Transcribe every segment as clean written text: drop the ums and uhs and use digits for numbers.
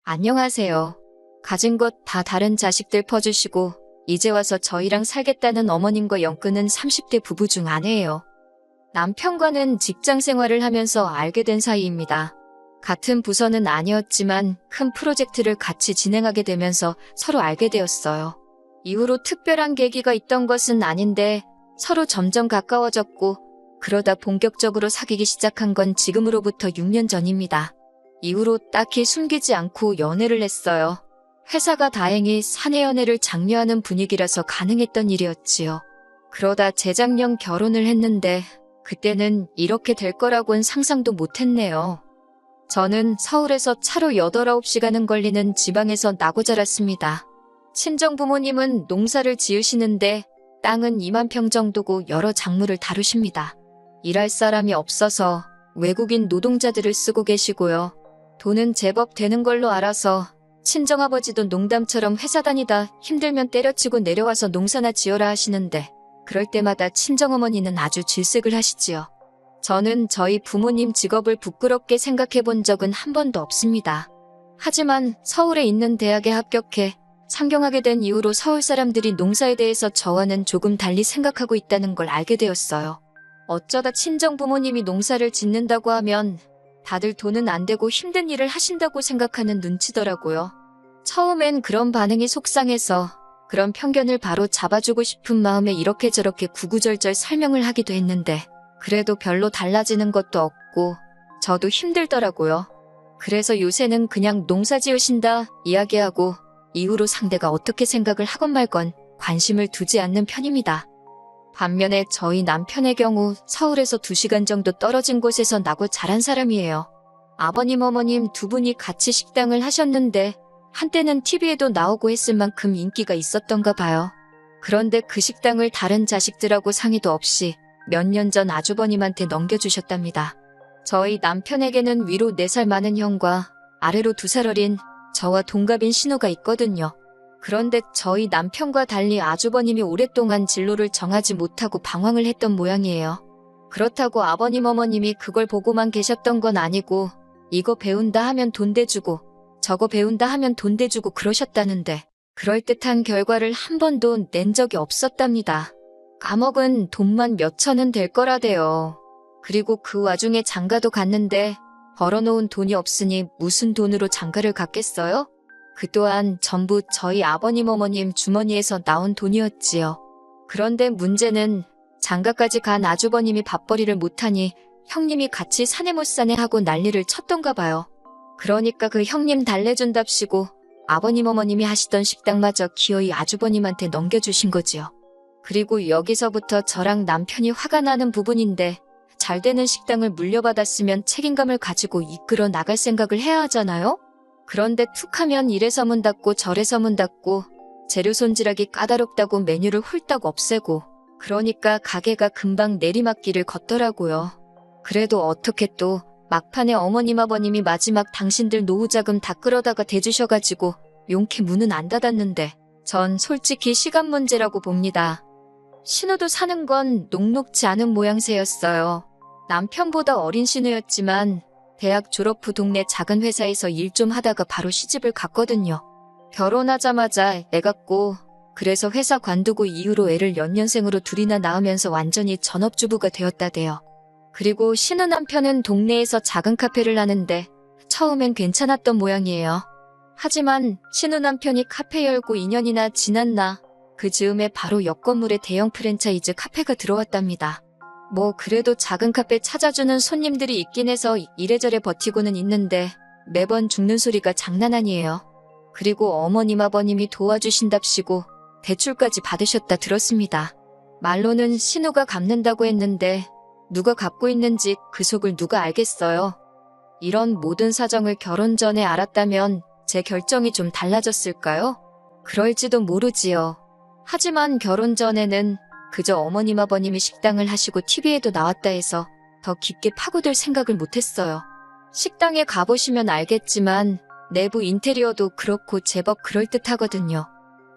안녕하세요. 가진 것 다 다른 자식들 퍼주시고 이제 와서 저희랑 살겠다는 어머님과 엮는 30대 부부 중 아내예요. 남편과는 직장 생활을 하면서 알게 된 사이입니다. 같은 부서는 아니었지만 큰 프로젝트를 같이 진행하게 되면서 서로 알게 되었어요. 이후로 특별한 계기가 있던 것은 아닌데 서로 점점 가까워졌고 그러다 본격적으로 사귀기 시작한 건 지금으로부터 6년 전입니다. 이후로 딱히 숨기지 않고 연애를 했어요. 회사가 다행히 사내 연애를 장려하는 분위기라서 가능했던 일이었지요. 그러다 재작년 결혼을 했는데 그때는 이렇게 될 거라고는 상상도 못했네요. 저는 서울에서 차로 8, 9시간은 걸리는 지방에서 나고 자랐습니다. 친정 부모님은 농사를 지으시는데 땅은 2만 평 정도고 여러 작물을 다루십니다. 일할 사람이 없어서 외국인 노동자들을 쓰고 계시고요. 돈은 제법 되는 걸로 알아서 친정아버지도 농담처럼 회사 다니다 힘들면 때려치고 내려와서 농사나 지어라 하시는데 그럴 때마다 친정어머니는 아주 질색을 하시지요. 저는 저희 부모님 직업을 부끄럽게 생각해 본 적은 한 번도 없습니다. 하지만 서울에 있는 대학에 합격해 상경하게 된 이후로 서울 사람들이 농사에 대해서 저와는 조금 달리 생각하고 있다는 걸 알게 되었어요. 어쩌다 친정 부모님이 농사를 짓는다고 하면 다들 돈은 안 되고 힘든 일을 하신다고 생각하는 눈치더라고요. 처음엔 그런 반응이 속상해서 그런 편견을 바로 잡아주고 싶은 마음에 이렇게 저렇게 구구절절 설명을 하기도 했는데 그래도 별로 달라지는 것도 없고 저도 힘들더라고요. 그래서 요새는 그냥 농사 지으신다 이야기하고 이후로 상대가 어떻게 생각을 하건 말건 관심을 두지 않는 편입니다. 반면에 저희 남편의 경우 서울에서 2시간 정도 떨어진 곳에서 나고 자란 사람이에요. 아버님, 어머님 두 분이 같이 식당을 하셨는데 한때는 TV에도 나오고 했을 만큼 인기가 있었던가 봐요. 그런데 그 식당을 다른 자식들하고 상의도 없이 몇 년 전 아주버님한테 넘겨주셨답니다. 저희 남편에게는 위로 4살 많은 형과 아래로 2살 어린 저와 동갑인 신우가 있거든요. 그런데 저희 남편과 달리 아주버님이 오랫동안 진로를 정하지 못하고 방황을 했던 모양이에요. 그렇다고 아버님 어머님이 그걸 보고만 계셨던 건 아니고 이거 배운다 하면 돈 대주고 저거 배운다 하면 돈 대주고 그러셨다는데 그럴듯한 결과를 한 번도 낸 적이 없었답니다. 감옥은 돈만 몇 천은 될 거라대요. 그리고 그 와중에 장가도 갔는데 벌어놓은 돈이 없으니 무슨 돈으로 장가를 갔겠어요? 그 또한 전부 저희 아버님 어머님 주머니에서 나온 돈이었지요. 그런데 문제는 장가까지 간 아주버님이 밥벌이를 못하니 형님이 같이 사내 못 사내 하고 난리를 쳤던가 봐요. 그러니까 그 형님 달래준답시고 아버님 어머님이 하시던 식당마저 기어이 아주버님한테 넘겨주신 거지요. 그리고 여기서부터 저랑 남편이 화가 나는 부분인데 잘 되는 식당을 물려받았으면 책임감을 가지고 이끌어 나갈 생각을 해야 하잖아요? 그런데 툭하면 이래서 문 닫고 저래서 문 닫고 재료 손질하기 까다롭다고 메뉴를 홀딱 없애고 그러니까 가게가 금방 내리막길을 걷더라고요. 그래도 어떻게 또 막판에 어머님 아버님이 마지막 당신들 노후자금 다 끌어다가 대주셔가지고 용케 문은 안 닫았는데 전 솔직히 시간 문제라고 봅니다. 신우도 사는 건 녹록지 않은 모양새였어요. 남편보다 어린 신우였지만 대학 졸업 후 동네 작은 회사에서 일 좀 하다가 바로 시집을 갔거든요. 결혼하자마자 애 갖고 그래서 회사 관두고 이후로 애를 연년생으로 둘이나 낳으면서 완전히 전업주부가 되었다대요. 그리고 신우 남편은 동네에서 작은 카페를 하는데 처음엔 괜찮았던 모양이에요. 하지만 신우 남편이 카페 열고 2년이나 지났나 그 즈음에 바로 옆 건물에 대형 프랜차이즈 카페가 들어왔답니다. 뭐 그래도 작은 카페 찾아주는 손님들이 있긴 해서 이래저래 버티고는 있는데 매번 죽는 소리가 장난 아니에요. 그리고 어머님 아버님이 도와주신답시고 대출까지 받으셨다 들었습니다. 말로는 신우가 갚는다고 했는데 누가 갚고 있는지 그 속을 누가 알겠어요. 이런 모든 사정을 결혼 전에 알았다면 제 결정이 좀 달라졌을까요? 그럴지도 모르지요. 하지만 결혼 전에는 그저 어머님 아버님이 식당을 하시고 TV에도 나왔다 해서 더 깊게 파고들 생각을 못했어요. 식당에 가보시면 알겠지만 내부 인테리어도 그렇고 제법 그럴듯하거든요.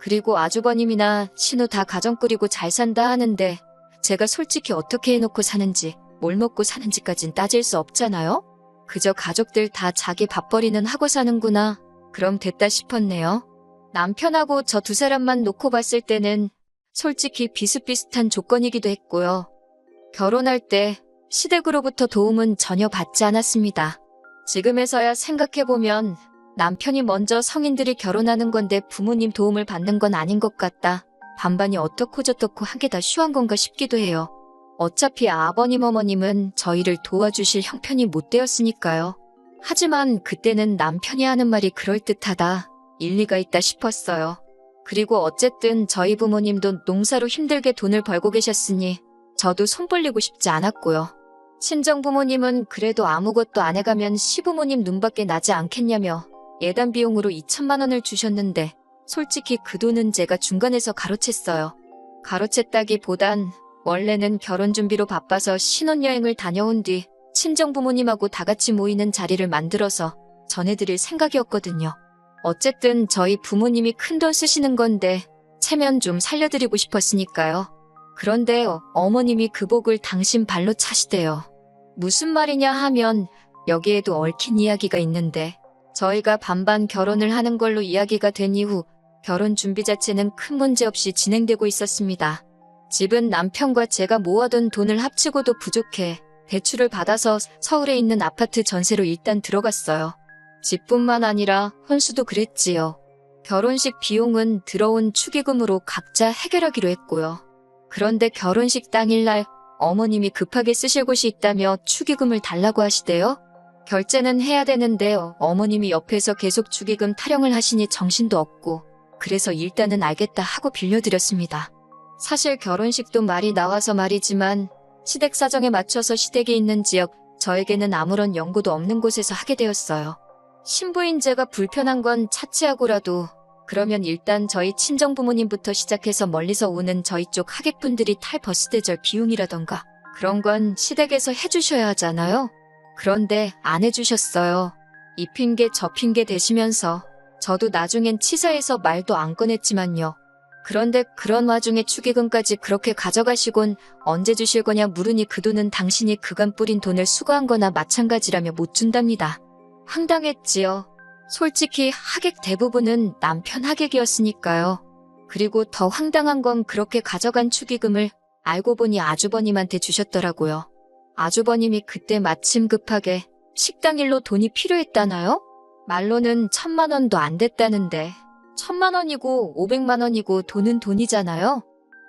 그리고 아주버님이나 신우 다 가정 꾸리고 잘 산다 하는데 제가 솔직히 어떻게 해놓고 사는지 뭘 먹고 사는지까진 따질 수 없잖아요? 그저 가족들 다 자기 밥벌이는 하고 사는구나. 그럼 됐다 싶었네요. 남편하고 저 두 사람만 놓고 봤을 때는 솔직히 비슷비슷한 조건이기도 했고요. 결혼할 때 시댁으로부터 도움은 전혀 받지 않았습니다. 지금에서야 생각해보면 남편이 먼저 성인들이 결혼하는 건데 부모님 도움을 받는 건 아닌 것 같다. 반반이 어떻고 저떻고 한 게 다 쉬운 건가 싶기도 해요. 어차피 아버님 어머님은 저희를 도와주실 형편이 못 되었으니까요. 하지만 그때는 남편이 하는 말이 그럴듯하다. 일리가 있다 싶었어요. 그리고 어쨌든 저희 부모님도 농사로 힘들게 돈을 벌고 계셨으니 저도 손 벌리고 싶지 않았고요. 친정 부모님은 그래도 아무것도 안 해가면 시부모님 눈밖에 나지 않겠냐며 예단 비용으로 2천만 원을 주셨는데 솔직히 그 돈은 제가 중간에서 가로챘어요. 가로챘다기보단 원래는 결혼 준비로 바빠서 신혼여행을 다녀온 뒤 친정 부모님하고 다 같이 모이는 자리를 만들어서 전해드릴 생각이었거든요. 어쨌든 저희 부모님이 큰돈 쓰시는 건데 체면 좀 살려드리고 싶었으니까요. 그런데 어머님이 그 복을 당신 발로 차시대요. 무슨 말이냐 하면 여기에도 얽힌 이야기가 있는데 저희가 반반 결혼을 하는 걸로 이야기가 된 이후 결혼 준비 자체는 큰 문제 없이 진행되고 있었습니다. 집은 남편과 제가 모아둔 돈을 합치고도 부족해 대출을 받아서 서울에 있는 아파트 전세로 일단 들어갔어요. 집뿐만 아니라 혼수도 그랬지요. 결혼식 비용은 들어온 축의금으로 각자 해결하기로 했고요. 그런데 결혼식 당일날 어머님이 급하게 쓰실 곳이 있다며 축의금을 달라고 하시대요. 결제는 해야 되는데 어머님이 옆에서 계속 축의금 타령을 하시니 정신도 없고 그래서 일단은 알겠다 하고 빌려드렸습니다. 사실 결혼식도 말이 나와서 말이지만 시댁 사정에 맞춰서 시댁이 있는 지역, 저에게는 아무런 연고도 없는 곳에서 하게 되었어요. 신부인 제가 불편한 건 차치하고라도 그러면 일단 저희 친정부모님부터 시작해서 멀리서 오는 저희 쪽 하객분들이 탈 버스 대절 비용이라던가 그런 건 시댁에서 해주셔야 하잖아요. 그런데 안 해주셨어요. 이 핑계 저 핑계 대시면서 저도 나중엔 치사해서 말도 안 꺼냈지만요. 그런데 그런 와중에 축의금까지 그렇게 가져가시곤 언제 주실 거냐 물으니 그 돈은 당신이 그간 뿌린 돈을 수거한 거나 마찬가지라며 못 준답니다. 황당했지요. 솔직히 하객 대부분은 남편 하객이었으니까요. 그리고 더 황당한 건 그렇게 가져간 축의금을 알고 보니 아주버님한테 주셨더라고요. 아주버님이 그때 마침 급하게 식당 일로 돈이 필요했다나요? 말로는 1,000만 원도 안 됐다는데 1,000만 원이고 500만 원이고 돈은 돈이잖아요.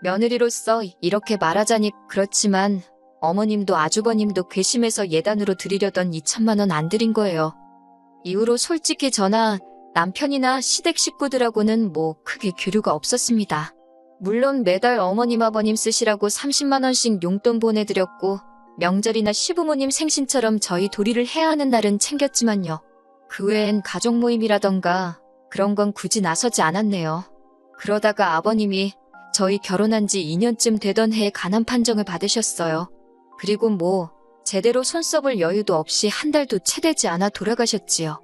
며느리로서 이렇게 말하자니 그렇지만 어머님도 아주버님도 괘씸해서 예단으로 드리려던 2,000만 원 안 드린 거예요. 이후로 솔직히 저나 남편이나 시댁 식구들하고는 뭐 크게 교류가 없었습니다. 물론 매달 어머님 아버님 쓰시라고 30만 원씩 용돈 보내드렸고 명절이나 시부모님 생신처럼 저희 도리를 해야 하는 날은 챙겼지만요. 그 외엔 가족 모임이라던가 그런 건 굳이 나서지 않았네요. 그러다가 아버님이 저희 결혼한 지 2년쯤 되던 해에 간암 판정을 받으셨어요. 그리고 뭐 제대로 손 써볼 여유도 없이 한 달도 채 되지 않아 돌아가셨지요.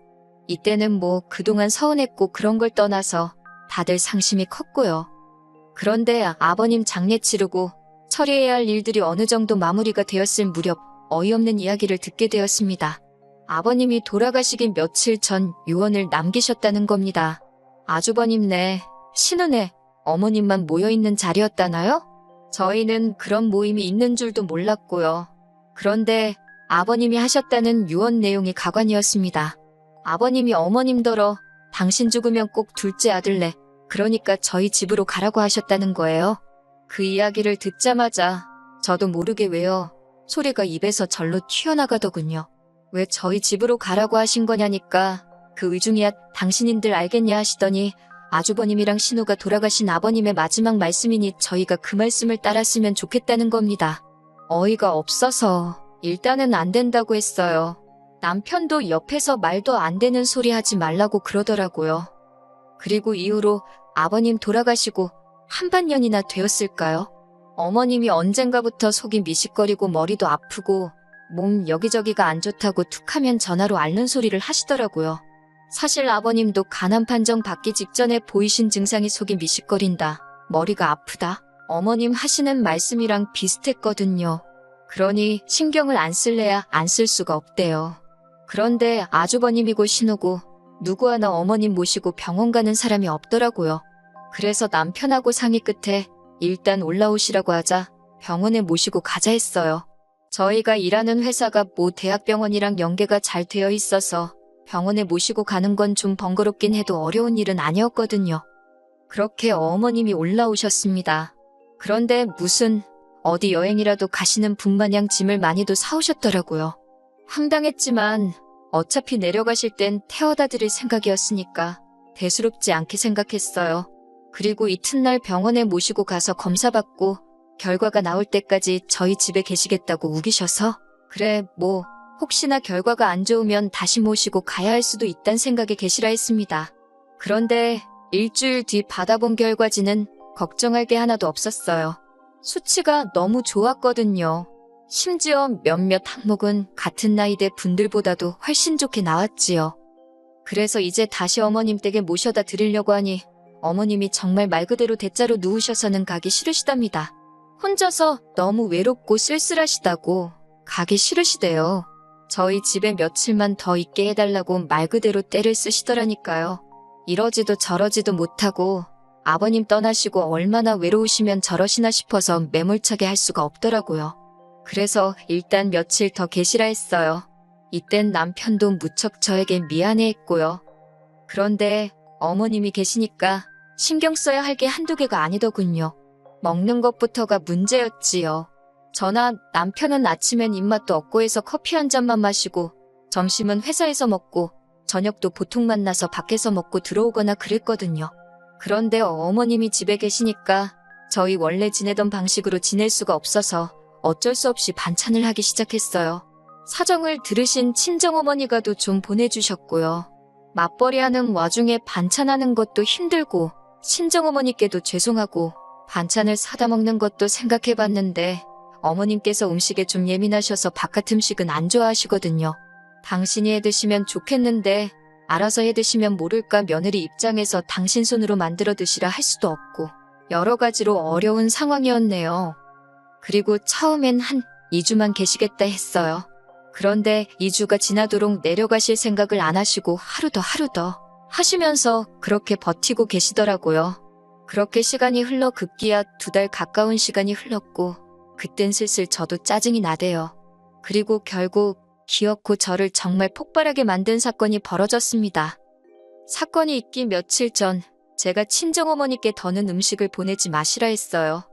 이때는 뭐 그동안 서운했고 그런 걸 떠나서 다들 상심이 컸고요. 그런데 아버님 장례 치르고 처리해야 할 일들이 어느 정도 마무리가 되었을 무렵 어이없는 이야기를 듣게 되었습니다. 아버님이 돌아가시기 며칠 전 유언을 남기셨다는 겁니다. 아주버님네, 신우네, 어머님만 모여있는 자리였다나요? 저희는 그런 모임이 있는 줄도 몰랐고요. 그런데 아버님이 하셨다는 유언 내용이 가관이었습니다. 아버님이 어머님더러 당신 죽으면 꼭 둘째 아들래, 그러니까 저희 집으로 가라고 하셨다는 거예요. 그 이야기를 듣자마자 저도 모르게 왜요 소리가 입에서 절로 튀어나가더군요. 왜 저희 집으로 가라고 하신 거냐니까 그 의중이야 당신인들 알겠냐 하시더니 아주버님이랑 신우가 돌아가신 아버님의 마지막 말씀이니 저희가 그 말씀을 따랐으면 좋겠다는 겁니다. 어이가 없어서 일단은 안 된다고 했어요. 남편도 옆에서 말도 안 되는 소리 하지 말라고 그러더라고요. 그리고 이후로 아버님 돌아가시고 한반년이나 되었을까요? 어머님이 언젠가부터 속이 미식거리고 머리도 아프고 몸 여기저기가 안 좋다고 툭하면 전화로 앓는 소리를 하시더라고요. 사실 아버님도 간암 판정 받기 직전에 보이신 증상이 속이 미식거린다, 머리가 아프다, 어머님 하시는 말씀이랑 비슷했거든요. 그러니 신경을 안 쓸래야 안 쓸 수가 없대요. 그런데 아주버님이고 신우고 누구 하나 어머님 모시고 병원 가는 사람이 없더라고요. 그래서 남편하고 상의 끝에 일단 올라오시라고 하자 병원에 모시고 가자 했어요. 저희가 일하는 회사가 모 대학병원이랑 연계가 잘 되어 있어서 병원에 모시고 가는 건 좀 번거롭긴 해도 어려운 일은 아니었거든요. 그렇게 어머님이 올라오셨습니다. 그런데 무슨 어디 여행이라도 가시는 분 마냥 짐을 많이도 사오셨더라고요. 황당했지만 어차피 내려가실 땐 태워다 드릴 생각이었으니까 대수롭지 않게 생각했어요. 그리고 이튿날 병원에 모시고 가서 검사받고 결과가 나올 때까지 저희 집에 계시겠다고 우기셔서 그래 뭐 혹시나 결과가 안 좋으면 다시 모시고 가야 할 수도 있단 생각에 계시라 했습니다. 그런데 일주일 뒤 받아본 결과지는 걱정할 게 하나도 없었어요. 수치가 너무 좋았거든요. 심지어 몇몇 항목은 같은 나이대 분들보다도 훨씬 좋게 나왔지요. 그래서 이제 다시 어머님 댁에 모셔다 드리려고 하니 어머님이 정말 말 그대로 대자로 누우셔서는 가기 싫으시답니다. 혼자서 너무 외롭고 쓸쓸하시다고 가기 싫으시대요. 저희 집에 며칠만 더 있게 해달라고 말 그대로 떼를 쓰시더라니까요. 이러지도 저러지도 못하고 아버님 떠나시고 얼마나 외로우시면 저러시나 싶어서 매몰차게 할 수가 없더라고요. 그래서 일단 며칠 더 계시라 했어요. 이땐 남편도 무척 저에게 미안해했고요. 그런데 어머님이 계시니까 신경 써야 할 게 한두 개가 아니더군요. 먹는 것부터가 문제였지요. 저나 남편은 아침엔 입맛도 없고 해서 커피 한 잔만 마시고 점심은 회사에서 먹고 저녁도 보통 만나서 밖에서 먹고 들어오거나 그랬거든요. 그런데 어머님이 집에 계시니까 저희 원래 지내던 방식으로 지낼 수가 없어서 어쩔 수 없이 반찬을 하기 시작했어요. 사정을 들으신 친정어머니가도 좀 보내주셨고요. 맞벌이하는 와중에 반찬하는 것도 힘들고 친정어머니께도 죄송하고 반찬을 사다 먹는 것도 생각해봤는데 어머님께서 음식에 좀 예민하셔서 바깥 음식은 안 좋아하시거든요. 당신이 해드시면 좋겠는데 알아서 해드시면 모를까 며느리 입장에서 당신 손으로 만들어 드시라 할 수도 없고 여러 가지로 어려운 상황이었네요. 그리고 처음엔 한 2주만 계시겠다 했어요. 그런데 2주가 지나도록 내려가실 생각을 안 하시고 하루 더 하시면서 그렇게 버티고 계시더라고요. 그렇게 시간이 흘러 급기야 2달 가까운 시간이 흘렀고 그땐 슬슬 저도 짜증이 나대요. 그리고 결국 기어코 저를 정말 폭발하게 만든 사건이 벌어졌습니다. 사건이 있기 며칠 전 제가 친정어머니께 더는 음식을 보내지 마시라 했어요.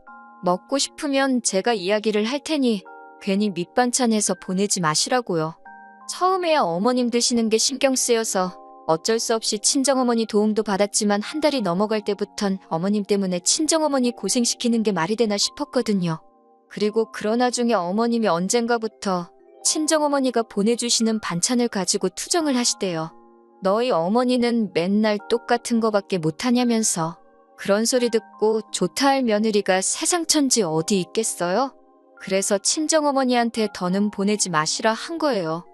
먹고 싶으면 제가 이야기를 할 테니 괜히 밑반찬해서 보내지 마시라고요. 처음에야 어머님 드시는 게 신경 쓰여서 어쩔 수 없이 친정어머니 도움도 받았지만 한 달이 넘어갈 때부턴 어머님 때문에 친정어머니 고생시키는 게 말이 되나 싶었거든요. 그리고 그러나 중에 어머님이 언젠가부터 친정어머니가 보내주시는 반찬을 가지고 투정을 하시대요. 너희 어머니는 맨날 똑같은 거밖에 못하냐면서. 그런 소리 듣고 좋다 할 며느리가 세상 천지 어디 있겠어요? 그래서 친정어머니한테 더는 보내지 마시라 한 거예요.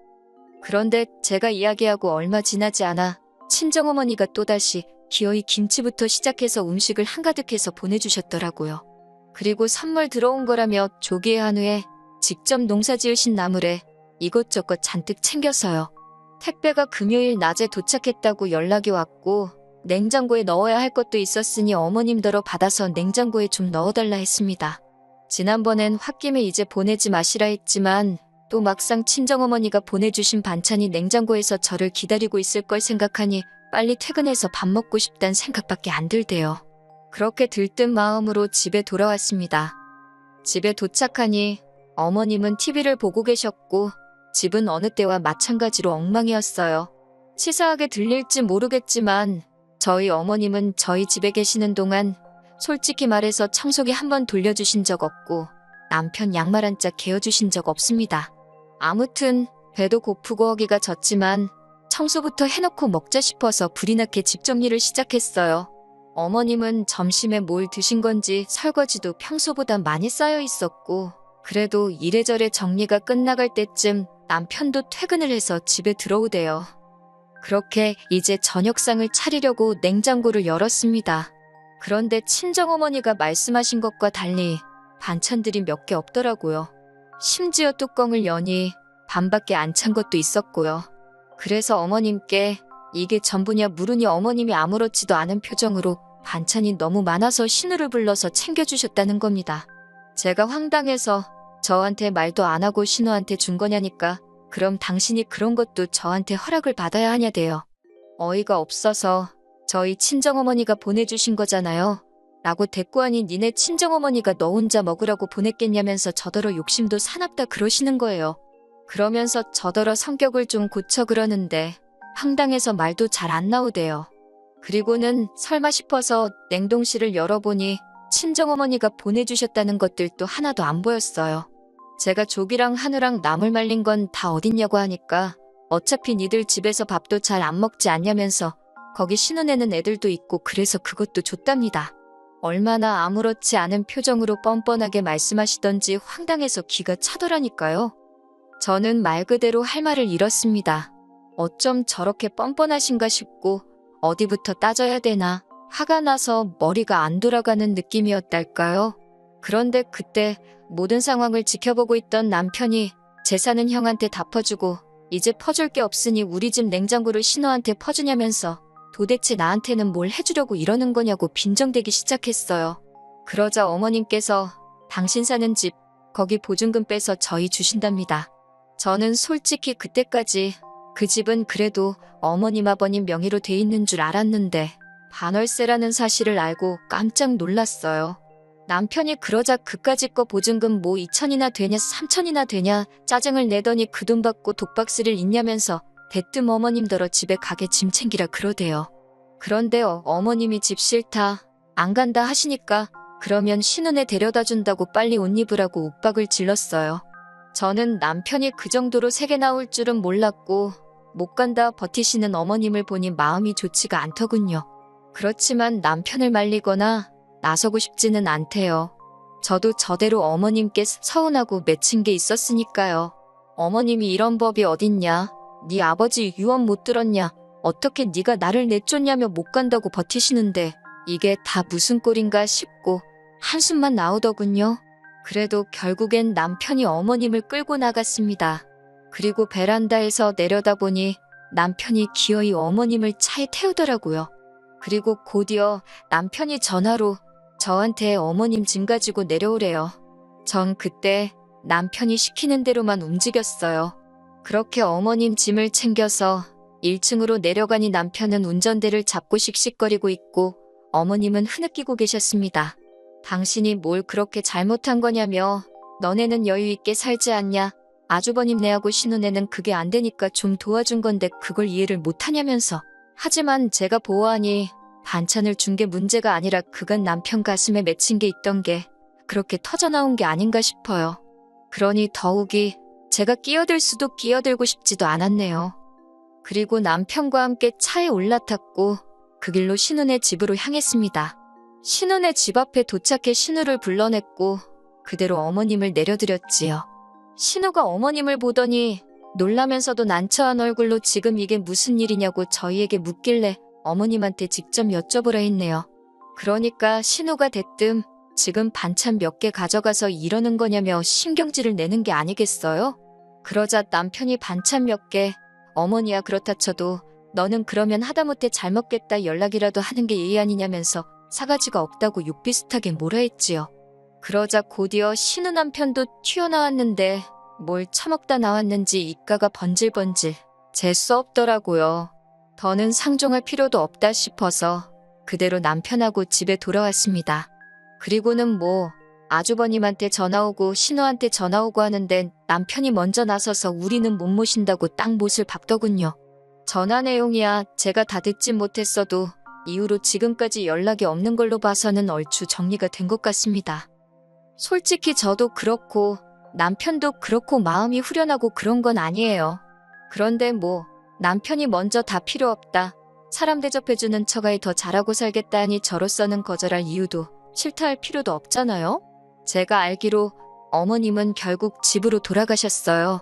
그런데 제가 이야기하고 얼마 지나지 않아 친정어머니가 또다시 기어이 김치부터 시작해서 음식을 한가득해서 보내주셨더라고요. 그리고 선물 들어온 거라며 조기에 한 후에 직접 농사 지으신 나물에 이것저것 잔뜩 챙겨서요. 택배가 금요일 낮에 도착했다고 연락이 왔고 냉장고에 넣어야 할 것도 있었으니 어머님더러 받아서 냉장고에 좀 넣어달라 했습니다. 지난번엔 홧김에 이제 보내지 마시라 했지만 또 막상 친정어머니가 보내주신 반찬이 냉장고에서 저를 기다리고 있을 걸 생각하니 빨리 퇴근해서 밥 먹고 싶단 생각밖에 안 들대요. 그렇게 들뜬 마음으로 집에 돌아왔습니다. 집에 도착하니 어머님은 TV를 보고 계셨고 집은 어느 때와 마찬가지로 엉망이었어요. 치사하게 들릴지 모르겠지만 저희 어머님은 저희 집에 계시는 동안 솔직히 말해서 청소기 한 번 돌려주신 적 없고 남편 양말 한 짝 개어주신 적 없습니다. 아무튼 배도 고프고 허기가 졌지만 청소부터 해놓고 먹자 싶어서 불이 나게 집 정리를 시작했어요. 어머님은 점심에 뭘 드신 건지 설거지도 평소보다 많이 쌓여 있었고 그래도 이래저래 정리가 끝나갈 때쯤 남편도 퇴근을 해서 집에 들어오대요. 그렇게 이제 저녁상을 차리려고 냉장고를 열었습니다. 그런데 친정어머니가 말씀하신 것과 달리 반찬들이 몇 개 없더라고요. 심지어 뚜껑을 여니 반밖에 안 찬 것도 있었고요. 그래서 어머님께 이게 전부냐 물으니 어머님이 아무렇지도 않은 표정으로 반찬이 너무 많아서 신우를 불러서 챙겨주셨다는 겁니다. 제가 황당해서 저한테 말도 안 하고 신우한테 준 거냐니까 그럼 당신이 그런 것도 저한테 허락을 받아야 하냐대요. 어이가 없어서 저희 친정어머니가 보내주신 거잖아요. 라고 대꾸하니 니네 친정어머니가 너 혼자 먹으라고 보냈겠냐면서 저더러 욕심도 사납다 그러시는 거예요. 그러면서 저더러 성격을 좀 고쳐 그러는데 황당해서 말도 잘 안 나오대요. 그리고는 설마 싶어서 냉동실을 열어보니 친정어머니가 보내주셨다는 것들도 하나도 안 보였어요. 제가 조기랑 한우랑 나물 말린 건 다 어딨냐고 하니까 어차피 니들 집에서 밥도 잘 안 먹지 않냐면서 거기 신혼에는 애들도 있고 그래서 그것도 줬답니다. 얼마나 아무렇지 않은 표정으로 뻔뻔하게 말씀하시던지 황당해서 기가 차더라니까요. 저는 말 그대로 할 말을 잃었습니다. 어쩜 저렇게 뻔뻔하신가 싶고 어디부터 따져야 되나 화가 나서 머리가 안 돌아가는 느낌이었달까요. 그런데 그때 모든 상황을 지켜보고 있던 남편이 재산은 형한테 다 퍼주고 이제 퍼줄 게 없으니 우리 집 냉장고를 신우한테 퍼주냐면서 도대체 나한테는 뭘 해주려고 이러는 거냐고 빈정대기 시작했어요. 그러자 어머님께서 당신 사는 집 거기 보증금 빼서 저희 주신답니다. 저는 솔직히 그때까지 그 집은 그래도 어머님 아버님 명의로 돼 있는 줄 알았는데 반월세라는 사실을 알고 깜짝 놀랐어요. 남편이 그러자 그까짓 거 보증금 뭐 2천이나 되냐 3천이나 되냐 짜증을 내더니 그 돈 받고 독박스를 잇냐면서 대뜸 어머님더러 집에 가게 짐 챙기라 그러대요. 그런데 어머님이 집 싫다 안 간다 하시니까 그러면 신혼에 데려다 준다고 빨리 옷 입으라고 윽박을 질렀어요. 저는 남편이 그 정도로 세게 나올 줄은 몰랐고 못 간다 버티시는 어머님을 보니 마음이 좋지가 않더군요. 그렇지만 남편을 말리거나 나서고 싶지는 않대요. 저도 저대로 어머님께 서운하고 맺힌 게 있었으니까요. 어머님이 이런 법이 어딨냐. 네 아버지 유언 못 들었냐. 어떻게 네가 나를 내쫓냐며 못 간다고 버티시는데 이게 다 무슨 꼴인가 싶고 한숨만 나오더군요. 그래도 결국엔 남편이 어머님을 끌고 나갔습니다. 그리고 베란다에서 내려다보니 남편이 기어이 어머님을 차에 태우더라고요. 그리고 곧이어 남편이 전화로 저한테 어머님 짐 가지고 내려오래요. 전 그때 남편이 시키는 대로만 움직였어요. 그렇게 어머님 짐을 챙겨서 1층으로 내려가니 남편은 운전대를 잡고 씩씩거리고 있고 어머님은 흐느끼고 계셨습니다. 당신이 뭘 그렇게 잘못한 거냐며 너네는 여유 있게 살지 않냐. 아주버님 내하고 신혼에는 그게 안 되니까 좀 도와준 건데 그걸 이해를 못하냐면서. 하지만 제가 보아하니 반찬을 준 게 문제가 아니라 그간 남편 가슴에 맺힌 게 있던 게 그렇게 터져나온 게 아닌가 싶어요. 그러니 더욱이 제가 끼어들 수도 끼어들고 싶지도 않았네요. 그리고 남편과 함께 차에 올라탔고 그 길로 신우네 집으로 향했습니다. 신우네 집 앞에 도착해 신우를 불러냈고 그대로 어머님을 내려드렸지요. 신우가 어머님을 보더니 놀라면서도 난처한 얼굴로 지금 이게 무슨 일이냐고 저희에게 묻길래 어머님한테 직접 여쭤보라 했네요. 그러니까 신우가 대뜸 지금 반찬 몇 개 가져가서 이러는 거냐며 신경질을 내는 게 아니겠어요? 그러자 남편이 반찬 몇 개, 어머니야 그렇다 쳐도 너는 그러면 하다못해 잘 먹겠다 연락이라도 하는 게 예의 아니냐면서 사가지가 없다고 욕 비슷하게 뭐라 했지요. 그러자 곧이어 신우 남편도 튀어나왔는데 뭘 처먹다 나왔는지 입가가 번질번질 재수 없더라고요. 더는 상종할 필요도 없다 싶어서 그대로 남편하고 집에 돌아왔습니다. 그리고는 뭐 아주버님한테 전화 오고 신우한테 전화 오고 하는데 남편이 먼저 나서서 우리는 못 모신다고 딱 못을 박더군요. 전화 내용이야 제가 다 듣진 못했어도 이후로 지금까지 연락이 없는 걸로 봐서는 얼추 정리가 된 것 같습니다. 솔직히 저도 그렇고 남편도 그렇고 마음이 후련하고 그런 건 아니에요. 그런데 뭐 남편이 먼저 다 필요 없다. 사람 대접해주는 처가에 더 잘하고 살겠다 하니 저로서는 거절할 이유도 싫다 할 필요도 없잖아요. 제가 알기로 어머님은 결국 집으로 돌아가셨어요.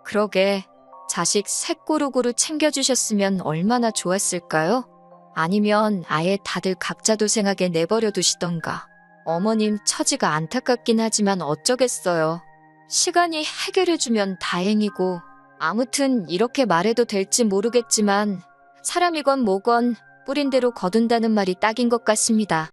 그러게 자식 셋 고루고루 챙겨주셨으면 얼마나 좋았을까요? 아니면 아예 다들 각자 도생하게 내버려 두시던가. 어머님 처지가 안타깝긴 하지만 어쩌겠어요. 시간이 해결해주면 다행이고 아무튼 이렇게 말해도 될지 모르겠지만 사람이건 뭐건 뿌린 대로 거둔다는 말이 딱인 것 같습니다.